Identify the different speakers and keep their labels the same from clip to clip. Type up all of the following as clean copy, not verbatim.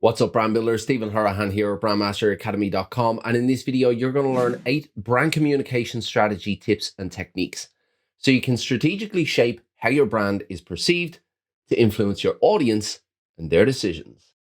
Speaker 1: What's up, brand builders? Stephen Harahan here at BrandMasterAcademy.com, and in this video you're going to learn 8 brand communication strategy tips and techniques so you can strategically shape how your brand is perceived to influence your audience and their decisions.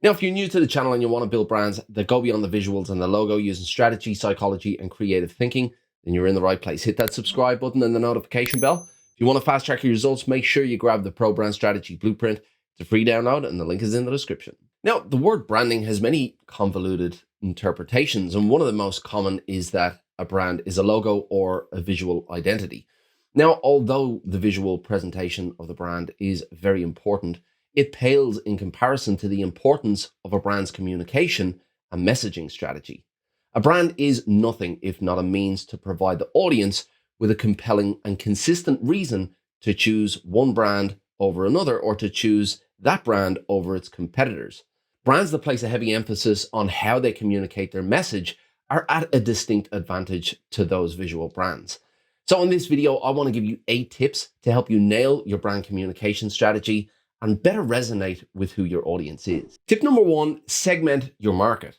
Speaker 1: Now, if you're new to the channel and you want to build brands that go beyond the visuals and the logo using strategy, psychology, and creative thinking, then you're in the right place. Hit that subscribe button and the notification bell. If you want to fast track your results, make sure you grab the Pro Brand Strategy Blueprint. It's a free download and the link is in the description. Now, the word branding has many convoluted interpretations, and one of the most common is that a brand is a logo or a visual identity. Now, although the visual presentation of the brand is very important, it pales in comparison to the importance of a brand's communication and messaging strategy. A brand is nothing if not a means to provide the audience with a compelling and consistent reason to choose one brand over another, or to choose that brand over its competitors. Brands that place a heavy emphasis on how they communicate their message are at a distinct advantage to those visual brands. So in this video, I want to give you 8 tips to help you nail your brand communication strategy and better resonate with who your audience is. Tip number 1, segment your market.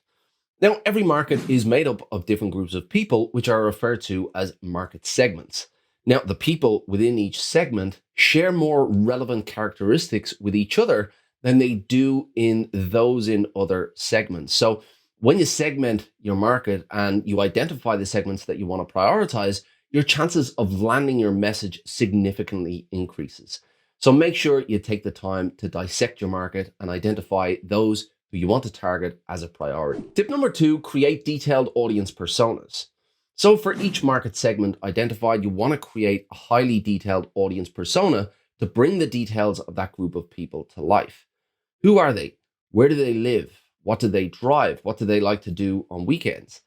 Speaker 1: Now, every market is made up of different groups of people, which are referred to as market segments. Now, the people within each segment share more relevant characteristics with each other than they do in those in other segments. So when you segment your market and you identify the segments that you want to prioritize, your chances of landing your message significantly increases. So make sure you take the time to dissect your market and identify those who you want to target as a priority. Tip number 2, create detailed audience personas. So for each market segment identified, you want to create a highly detailed audience persona to bring the details of that group of people to life. Who are they? Where do they live? What do they drive? What do they like to do on weekends?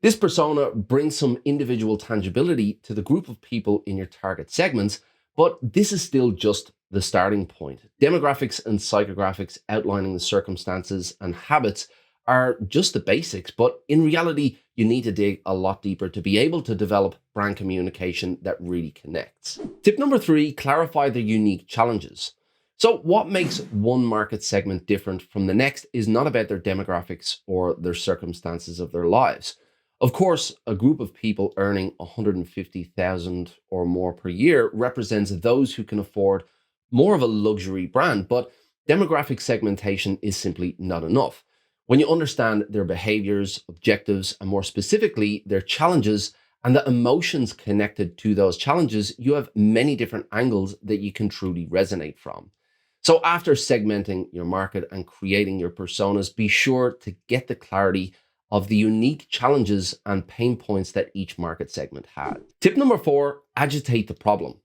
Speaker 1: This persona brings some individual tangibility to the group of people in your target segments, but this is still just the starting point. Demographics and psychographics outlining the circumstances and habits are just the basics, but in reality, you need to dig a lot deeper to be able to develop brand communication that really connects. Tip number 3, clarify the unique challenges. So what makes one market segment different from the next is not about their demographics or their circumstances of their lives. Of course, a group of people earning $150,000 or more per year represents those who can afford more of a luxury brand, but demographic segmentation is simply not enough. When you understand their behaviors, objectives, and more specifically, their challenges and the emotions connected to those challenges, you have many different angles that you can truly resonate from. So after segmenting your market and creating your personas, be sure to get the clarity of the unique challenges and pain points that each market segment has. Tip number 4, agitate the problem.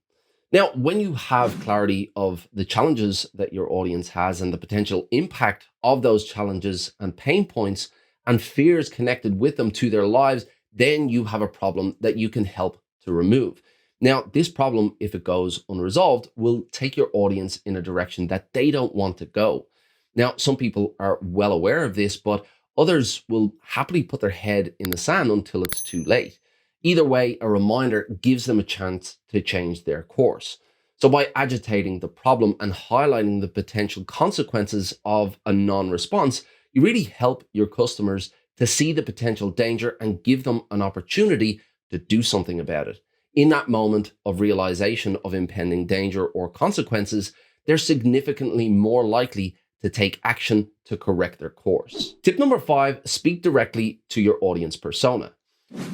Speaker 1: Now, when you have clarity of the challenges that your audience has and the potential impact of those challenges and pain points and fears connected with them to their lives, then you have a problem that you can help to remove. Now, this problem, if it goes unresolved, will take your audience in a direction that they don't want to go. Now, some people are well aware of this, but others will happily put their head in the sand until it's too late. Either way, a reminder gives them a chance to change their course. So by agitating the problem and highlighting the potential consequences of a non-response, you really help your customers to see the potential danger and give them an opportunity to do something about it. In that moment of realization of impending danger or consequences, they're significantly more likely to take action to correct their course. Tip number 5, speak directly to your audience persona.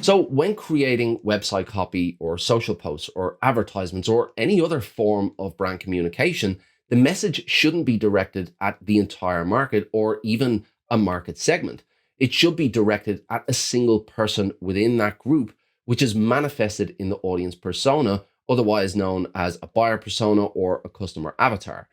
Speaker 1: So when creating website copy or social posts or advertisements or any other form of brand communication, the message shouldn't be directed at the entire market or even a market segment. It should be directed at a single person within that group, which is manifested in the audience persona, otherwise known as a buyer persona or a customer avatar.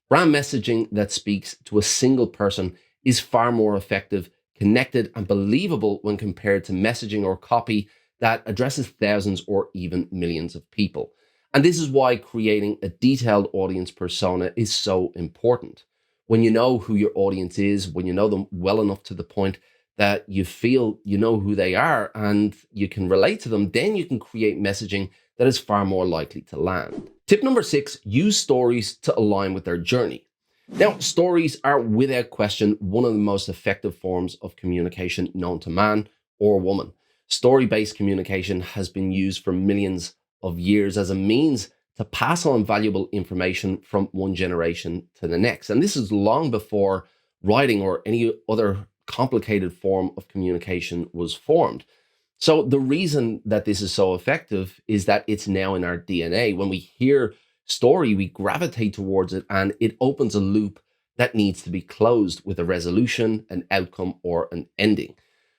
Speaker 1: Brand messaging that speaks to a single person is far more effective, connected, and believable when compared to messaging or copy that addresses thousands or even millions of people. And this is why creating a detailed audience persona is so important. When you know who your audience is, when you know them well enough to the point that you feel you know who they are and you can relate to them, then you can create messaging that is far more likely to land. Tip number 6, use stories to align with their journey. Now, stories are without question one of the most effective forms of communication known to man or woman. Story-based communication has been used for millions of years as a means to pass on valuable information from one generation to the next. And this is long before writing or any other complicated form of communication was formed. So the reason that this is so effective is that it's now in our DNA. When we hear story, we gravitate towards it, and it opens a loop that needs to be closed with a resolution, an outcome, or an ending.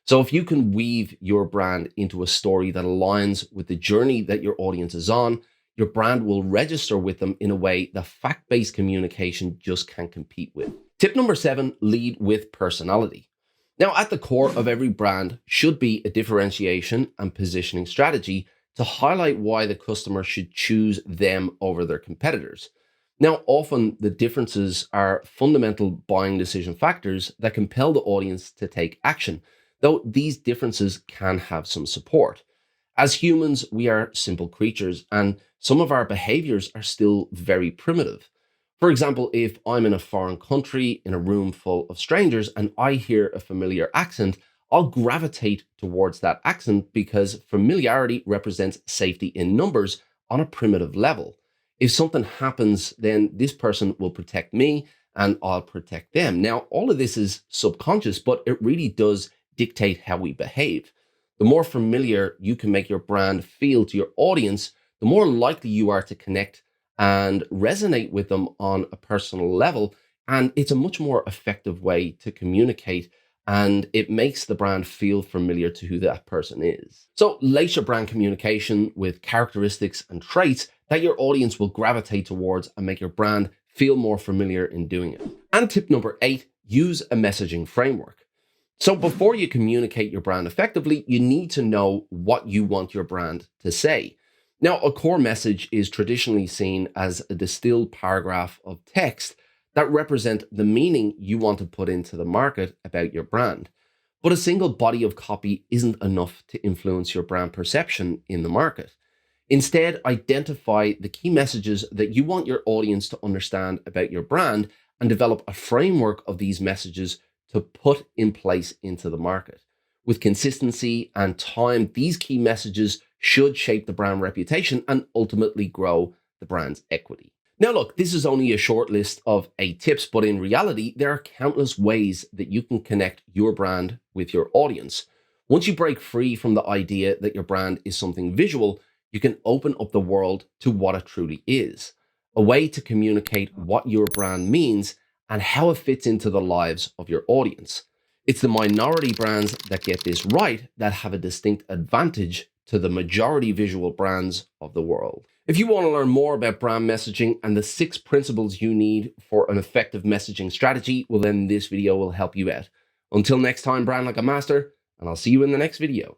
Speaker 1: So if you can weave your brand into a story that aligns with the journey that your audience is on, your brand will register with them in a way that fact-based communication just can't compete with. Tip number 7, lead with personality. Now, at the core of every brand should be a differentiation and positioning strategy to highlight why the customer should choose them over their competitors. Now, often the differences are fundamental buying decision factors that compel the audience to take action, though these differences can have some support. As humans, we are simple creatures, and some of our behaviors are still very primitive. For example, if I'm in a foreign country in a room full of strangers and I hear a familiar accent, I'll gravitate towards that accent because familiarity represents safety in numbers on a primitive level. If something happens, then this person will protect me and I'll protect them. Now, all of this is subconscious, but it really does dictate how we behave. The more familiar you can make your brand feel to your audience, the more likely you are to connect and resonate with them on a personal level. And it's a much more effective way to communicate, and it makes the brand feel familiar to who that person is. So lace your brand communication with characteristics and traits that your audience will gravitate towards and make your brand feel more familiar in doing it. And tip number 8, use a messaging framework. So before you communicate your brand effectively, you need to know what you want your brand to say. Now, a core message is traditionally seen as a distilled paragraph of text that represent the meaning you want to put into the market about your brand. But a single body of copy isn't enough to influence your brand perception in the market. Instead, identify the key messages that you want your audience to understand about your brand and develop a framework of these messages to put in place into the market. With consistency and time, these key messages should shape the brand reputation and ultimately grow the brand's equity. Now, look, this is only a short list of 8 tips, but in reality, there are countless ways that you can connect your brand with your audience. Once you break free from the idea that your brand is something visual, you can open up the world to what it truly is, a way to communicate what your brand means and how it fits into the lives of your audience. It's the minority brands that get this right that have a distinct advantage to the majority visual brands of the world. If you want to learn more about brand messaging and the 6 principles you need for an effective messaging strategy, well then this video will help you out. Until next time, brand like a master, and I'll see you in the next video.